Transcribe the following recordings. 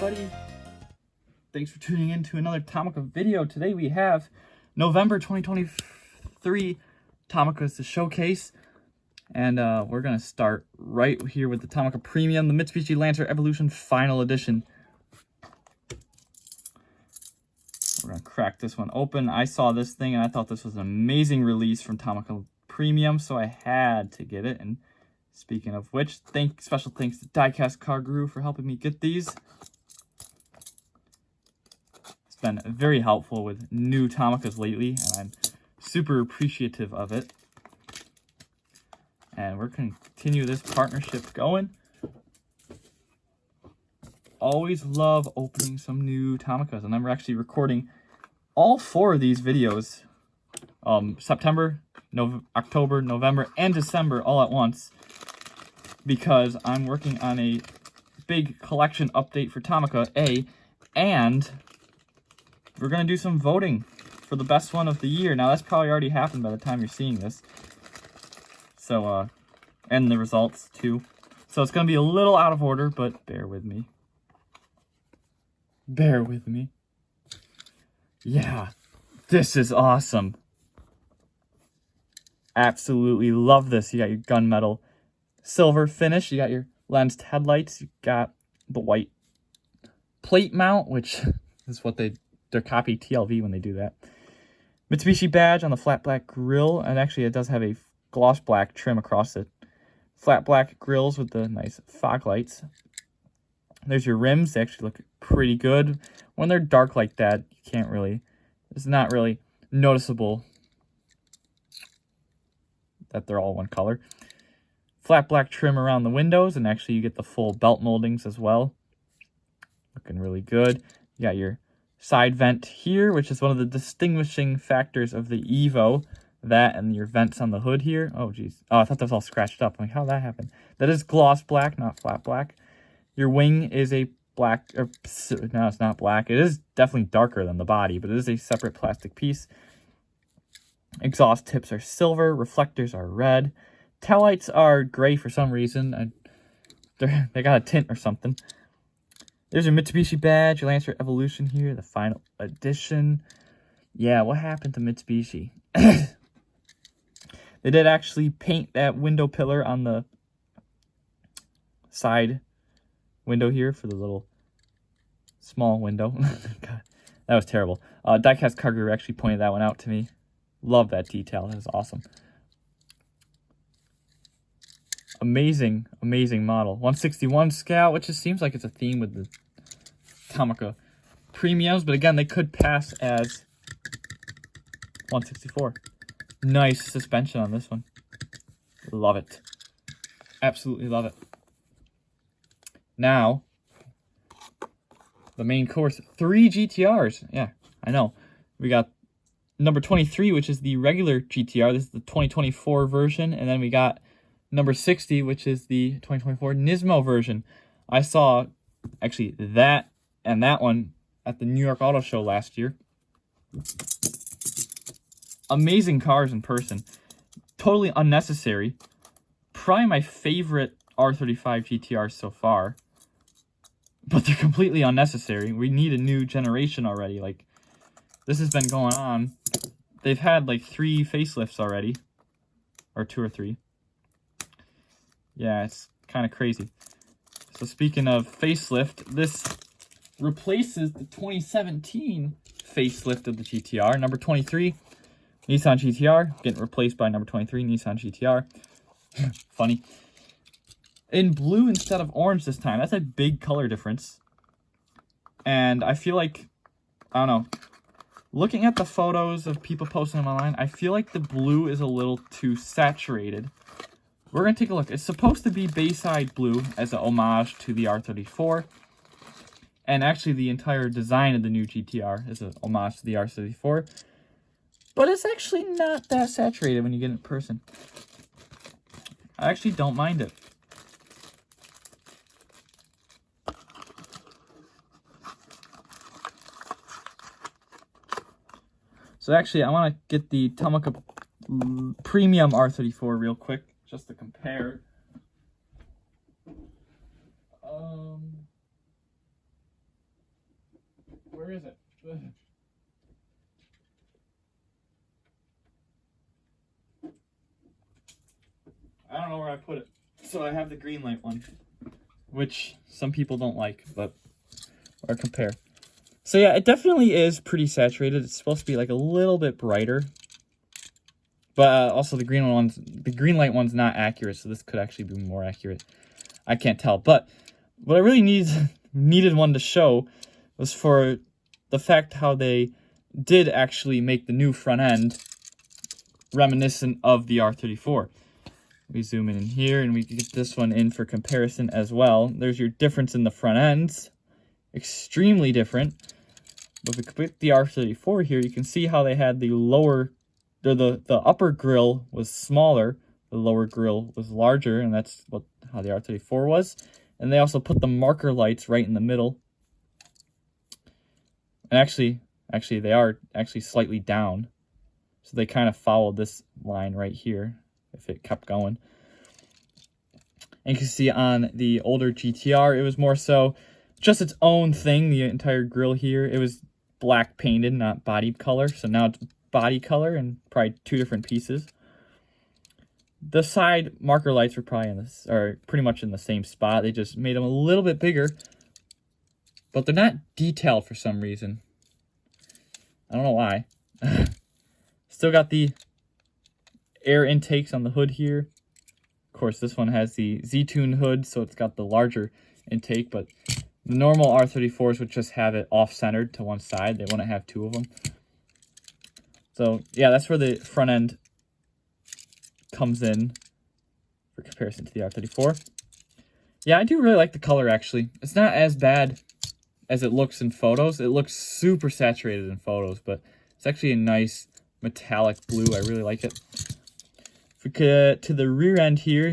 everybody, thanks for tuning in to another Tomica video. Today we have November 2023 Tomicas to showcase, and we're going to start right here with the Tomica Premium, the Mitsubishi Lancer Evolution Final Edition. We're going to crack this one open. I saw this thing and I thought this was an amazing release from Tomica Premium, so I had to get it. And speaking of which, special thanks to Diecast Car Guru for helping me get these. It's been very helpful with new Tomicas lately, and I'm super appreciative of it. And we're going to continue this partnership going. Always love opening some new Tomicas, and I'm actually recording all 4 of these videos, September, October, November, and December all at once, because I'm working on a big collection update for Tomica, and we're going to do some voting for the best one of the year. Now, that's probably already happened by the time you're seeing this. So, and the results, too. So it's going to be a little out of order, but bear with me. Bear with me. Yeah, this is awesome. Absolutely love this. You got your gunmetal silver finish. You got your lensed headlights. You got the white plate mount, which is what they're copy TLV when they do that. Mitsubishi badge on the flat black grille, and actually it does have a gloss black trim across it. Flat black grills with the nice fog lights. There's your rims. They actually look pretty good. When they're dark like that, you can't really, it's not really noticeable that they're all one color. Flat black trim around the windows, and actually you get the full belt moldings as well. Looking really good. You got your side vent here, which is one of the distinguishing factors of the Evo. That and your vents on the hood here. Oh, geez. Oh, I thought that was all scratched up. I'm like, how'd that happen? That is gloss black, not flat black. Your wing is a black, or no, it's not black. It is definitely darker than the body, but it is a separate plastic piece. Exhaust tips are silver. Reflectors are red. Taillights are gray for some reason. They got a tint or something. There's your Mitsubishi badge, your Lancer Evolution here, the final edition. Yeah, what happened to Mitsubishi? They did actually paint that window pillar on the side window here for the little small window. God, that was terrible. Diecast Car Guru actually pointed that one out to me. Love that detail. That is awesome. Amazing, amazing model. 161 Scout, which just seems like it's a theme with the Tomica Premiums, but again, they could pass as 164. Nice suspension on this one. Love it. Absolutely love it. Now, the main course, 3 GTRs. Yeah, I know. We got number 23, which is the regular GTR. This is the 2024 version. And then we got number 60, which is the 2024 Nismo version. I saw, actually, that and that one at the New York Auto Show last year. Amazing cars in person. Totally unnecessary. Probably my favorite R35 GTR so far. But they're completely unnecessary. We need a new generation already. Like, this has been going on. They've had like 3 facelifts already. Or 2 or 3. Yeah, it's kind of crazy. So speaking of facelift, this replaces the 2017 facelift of the GTR. Number 23, Nissan GTR, getting replaced by number 23, Nissan GTR. Funny. In blue instead of orange this time. That's a big color difference. And I feel like, I don't know, looking at the photos of people posting them online, I feel like the blue is a little too saturated. We're going to take a look. It's supposed to be Bayside blue as an homage to the R34. And actually the entire design of the new GTR is an homage to the R34. But it's actually not that saturated when you get it in person. I actually don't mind it. So actually, I want to get the Tomica Premium R34 real quick, just to compare. Where is it? Ugh. I don't know where I put it. So I have the green light one, which some people don't like, but or compare. So yeah, it definitely is pretty saturated. It's supposed to be like a little bit brighter, but also the green light one's not accurate. So this could actually be more accurate. I can't tell. But what I really needed one to show was for the fact how they did actually make the new front end reminiscent of the R34. We zoom in here and we get this one in for comparison as well. There's your difference in the front ends. Extremely different. But with the R34 here, you can see how they had the lower, the upper grille was smaller, the lower grille was larger, and that's how the R34 was. And they also put the marker lights right in the middle. And actually they are actually slightly down. So they kind of followed this line right here if it kept going. And you can see on the older GTR, it was more so just its own thing, the entire grille here. It was black painted, not body color. So now it's body color and probably two different pieces. The side marker lights were probably pretty much in the same spot. They just made them a little bit bigger, but they're not detailed for some reason. I don't know why. Still got the air intakes on the hood here. Of course, this one has the Z-Tune hood, so it's got the larger intake, but the normal R34s would just have it off-centered to one side. They wouldn't have two of them. So, yeah, that's where the front end comes in for comparison to the R34. Yeah, I do really like the color, actually. It's not as bad as it looks in photos. It looks super saturated in photos, but it's actually a nice metallic blue. I really like it. If we get to the rear end here,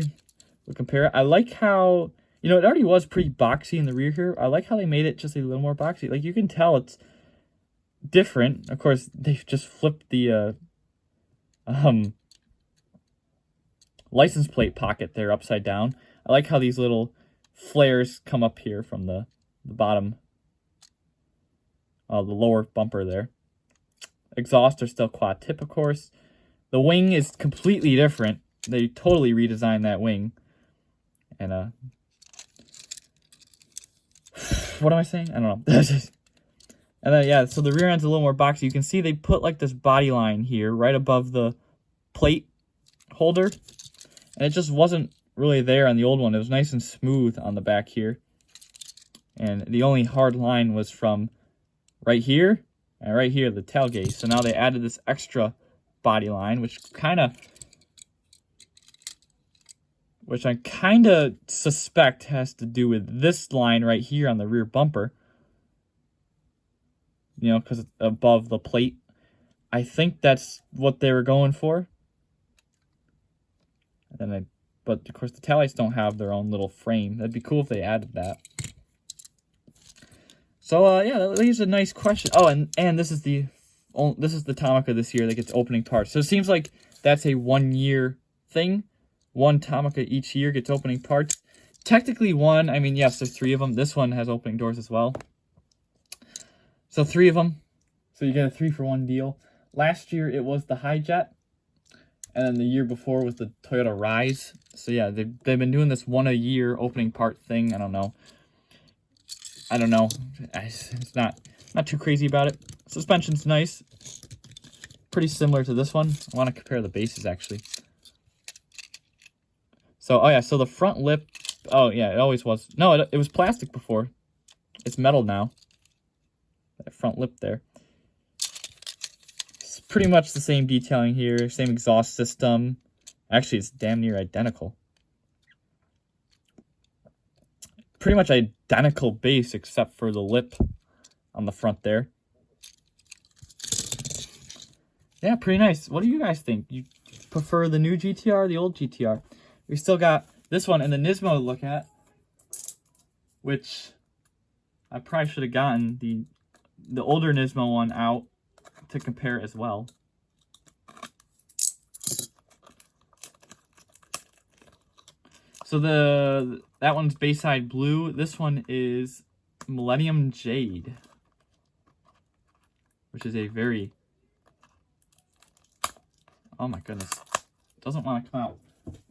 we'll compare it. I like how, you know, it already was pretty boxy in the rear here. I like how they made it just a little more boxy. Like, you can tell it's different. Of course, they've just flipped the license plate pocket there upside down. I like how these little flares come up here from the bottom, the lower bumper there. Exhaust are still quad tip, of course. The wing is completely different. They totally redesigned that wing. And, what am I saying? I don't know. And then, yeah, so the rear end's a little more boxy. You can see they put, like, this body line here right above the plate holder. And it just wasn't really there on the old one. It was nice and smooth on the back here. And the only hard line was from right here and right here, the tailgate. So now they added this extra body line, which I kind of suspect has to do with this line right here on the rear bumper. You know, because it's above the plate. I think that's what they were going for. And then but of course the taillights don't have their own little frame. That'd be cool if they added that. So yeah, that leaves a nice question. Oh, and this is the Tomica this year that gets opening parts. So it seems like that's a 1 year thing. One Tomica each year gets opening parts. Technically one. I mean, yes, there's 3 of them. This one has opening doors as well. So 3 of them. So you get a 3-for-1 deal. Last year it was the Hijet. And then the year before was the Toyota Rise. So yeah, they've been doing this 1 a year opening part thing. I don't know. It's not too crazy about it. Suspension's nice. Pretty similar to this one. I want to compare the bases actually. So, oh yeah, so the front lip, oh yeah, it always was. No, it was plastic before. It's metal now. That front lip there. It's pretty much the same detailing here, same exhaust system. Actually, it's damn near identical. Pretty much identical base except for the lip on the front there. Yeah, pretty nice. What do you guys think? You prefer the new GTR or the old GTR? We still got this one and the Nismo to look at, which I probably should have gotten the older Nismo one out to compare as well. So that one's Bayside blue. This one is Millennium Jade. which is a very... Oh my goodness. It doesn't want to come out.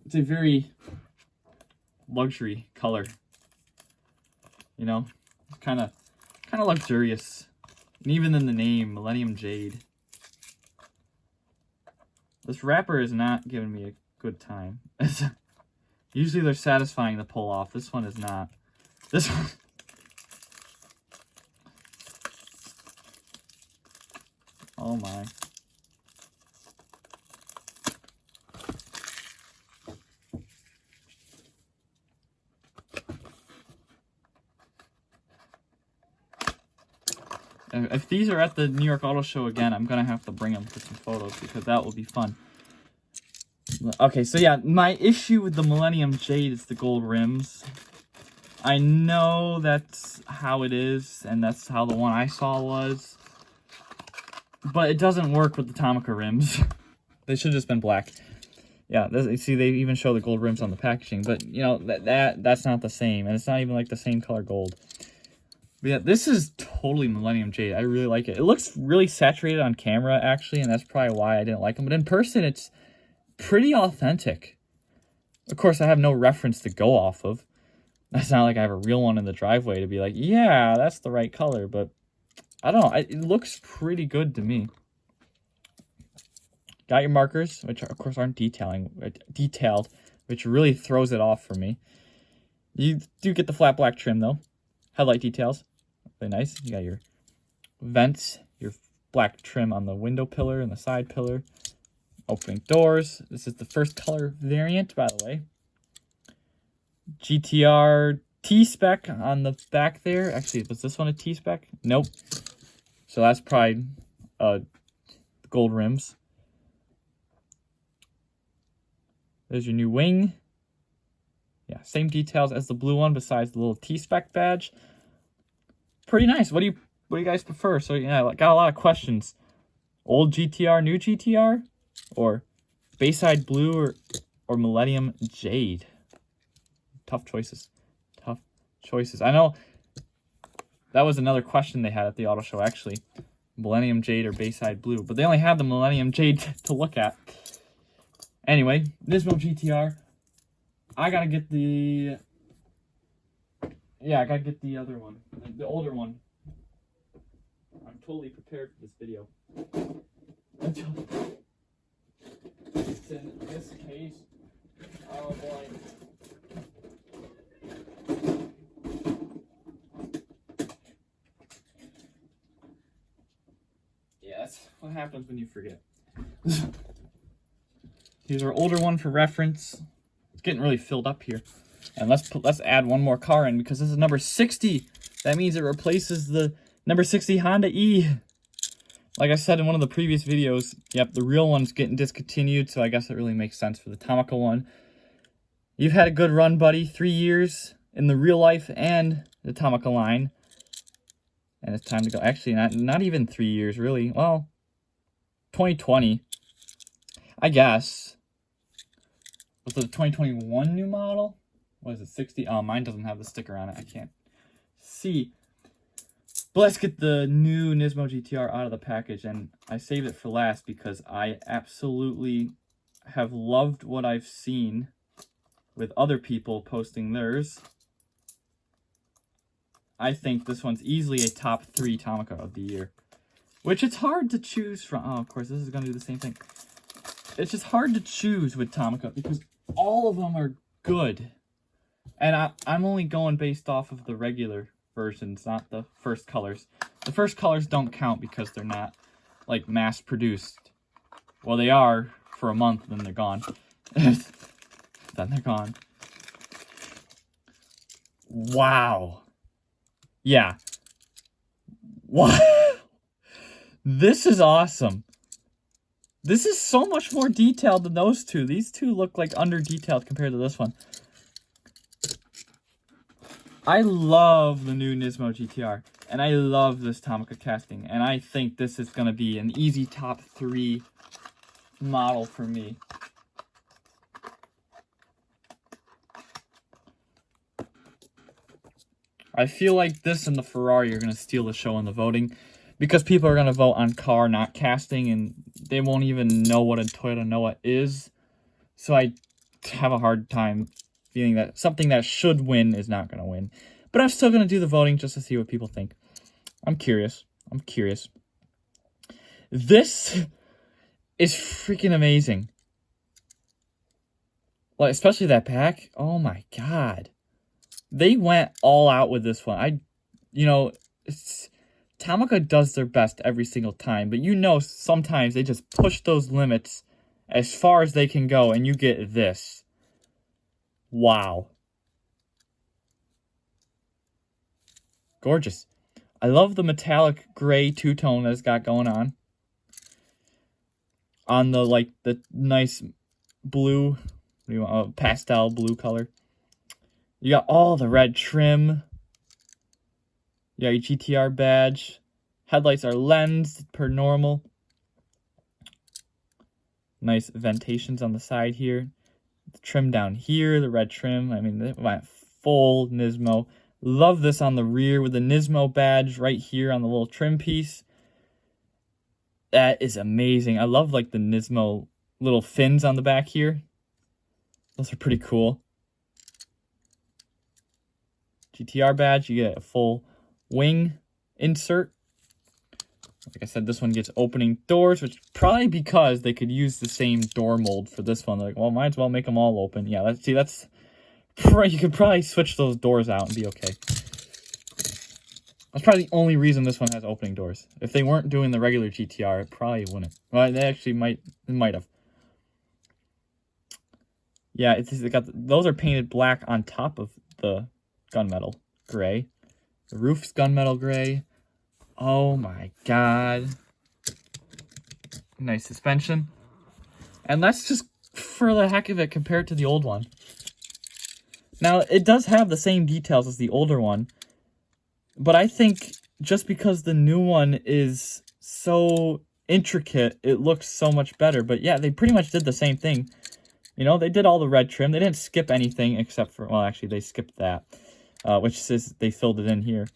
It's a very luxury color. You know? It's kind of luxurious. And even in the name, Millennium Jade. This wrapper is not giving me a good time. Usually they're satisfying to pull off. This one is not. This one... Oh my. If these are at the New York Auto Show again, I'm going to have to bring them for some photos because that will be fun. Okay, so yeah, my issue with the Millennium Jade is the gold rims. I know that's how it is, and that's how the one I saw was. But it doesn't work with the Tomica rims. They should have just been black. Yeah, you see, they even show the gold rims on the packaging. But, you know, that's not the same. And it's not even like the same color gold. But yeah, this is totally Millennium Jade. I really like it. It looks really saturated on camera, actually, and that's probably why I didn't like them. But in person, it's pretty authentic. Of course, I have no reference to go off of. That's not like I have a real one in the driveway to be like, yeah, that's the right color. But I don't know. It looks pretty good to me. Got your markers, which of course aren't detailed, which really throws it off for me. You do get the flat black trim though. Headlight details, really nice. You got your vents, your black trim on the window pillar and the side pillar. Opening doors. This is the first color variant, by the way. GTR T-spec on the back there. Actually, was this one a T-spec? Nope. So that's probably gold rims. There's your new wing. Yeah, same details as the blue one besides the little T-spec badge. Pretty nice. What do you guys prefer? So yeah, I got a lot of questions. Old GTR, new GTR? Or Bayside blue or Millennium Jade? Tough choices. Tough choices. I know that was another question they had at the auto show, actually. Millennium Jade or Bayside blue. But they only had the Millennium Jade to look at. Anyway, Nismo GTR. I gotta get the... Yeah, I gotta get the other one. The older one. I'm totally prepared for this video. Until it's in this case. Oh boy. Yeah, that's what happens when you forget. Here's our older one for reference. It's getting really filled up here. And let's add one more car in because this is number 60. That means it replaces the number 60 Honda E. Like I said in one of the previous videos, yep, the real one's getting discontinued, so I guess it really makes sense for the Tomica one. You've had a good run, buddy. 3 years in the real life and the Tomica line. And it's time to go. Actually, not even 3 years, really. Well, 2020, I guess. Was it the 2021 new model? What is it, 60? Oh, mine doesn't have the sticker on it. I can't see. But let's get the new Nismo GTR out of the package. And I saved it for last because I absolutely have loved what I've seen with other people posting theirs. I think this one's easily a top 3 Tomica of the year. Which it's hard to choose from. Oh, of course, this is going to do the same thing. It's just hard to choose with Tomica because all of them are good. And I'm only going based off of the regular versions, not the first colors. The first colors don't count because they're not, like, mass-produced. Well, they are for a month, then they're gone. Then they're gone. Wow. Yeah. Wow. This is awesome. This is so much more detailed than those two. These two look like under-detailed compared to this one. I love the new Nismo GTR, and I love this Tomica casting, and I think this is going to be an easy top 3 model for me. I feel like this and the Ferrari are going to steal the show in the voting. because people are going to vote on car, not casting, and they won't even know what a Toyota Noah is. So I have a hard time feeling that something that should win is not going to win. But I'm still going to do the voting just to see what people think. I'm curious. This is freaking amazing. Like, especially that pack. Oh my god. They went all out with this one. Tomica does their best every single time, but sometimes they just push those limits as far as they can go, and you get this. Wow. Gorgeous. I love the metallic gray two-tone that it's got going on. On the nice blue, what do you want, pastel blue color. You got all the red trim. You got your GTR badge. Headlights are lensed per normal. Nice ventations on the side here. The trim down here, the red trim. I mean, it went full Nismo. Love this on the rear with the Nismo badge right here on the little trim piece. That is amazing. I love like the Nismo little fins on the back here. Those are pretty cool. GTR badge, you get a full wing insert. Like I said, this one gets opening doors, which probably because they could use the same door mold for this one. They're like, well, might as well make them all open. Yeah, that's you could probably switch those doors out and be okay. That's probably the only reason this one has opening doors. If they weren't doing the regular GTR, it probably wouldn't. Well, they actually might have. Yeah, those are painted black on top of the gunmetal gray. The roof's gunmetal gray. Oh my god. Nice suspension. And that's just for the heck of it compared to the old one. Now, it does have the same details as the older one, but I think just because the new one is so intricate, it looks so much better. But yeah, they pretty much did the same thing. They did all the red trim. They didn't skip anything except for, well, actually, they skipped that, which says they filled it in here.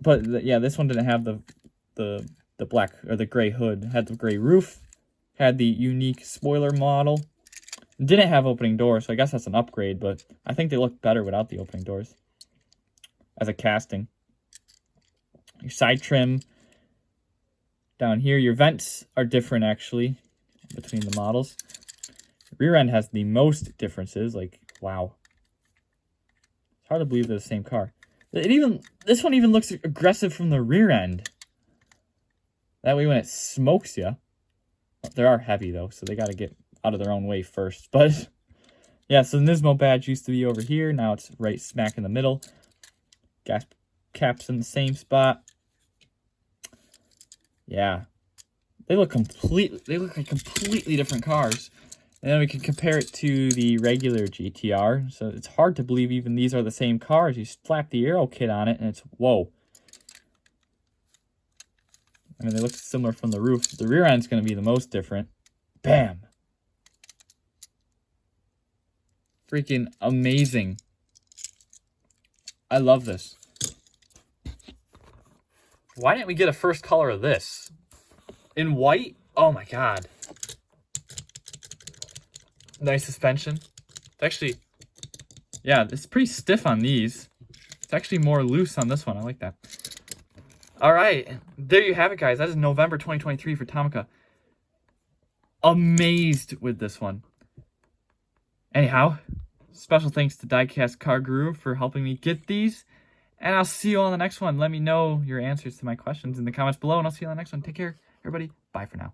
But yeah, this one didn't have the black or the gray hood. It had the gray roof, had the unique spoiler model. It didn't have opening doors, so I guess that's an upgrade, but I think they look better without the opening doors as a casting. Your side trim down here, your vents are different actually between the models. The rear end has the most differences, like wow. It's hard to believe they're the same car. This one even looks aggressive from the rear end. That way when it smokes you, they are heavy though, so they got to get out of their own way first. But yeah, so the Nismo badge used to be over here. Now it's right smack in the middle. Gas caps in the same spot. Yeah, they look like completely different cars. And then we can compare it to the regular GTR. So it's hard to believe even these are the same cars. You slap the aero kit on it and it's, whoa. I mean, they look similar from the roof. The rear end's going to be the most different. Bam. Freaking amazing. I love this. Why didn't we get a first color of this? In white? Oh my god. Nice suspension. It's actually, yeah, it's pretty stiff on these. It's actually more loose on this one. I like that. All right, there you have it, guys. That is November 2023 for Tomica. Amazed with this one. Anyhow, special thanks to Diecast Car Guru for helping me get these. And I'll see you on the next one. Let me know your answers to my questions in the comments below, and I'll see you on the next one. Take care, everybody. Bye for now.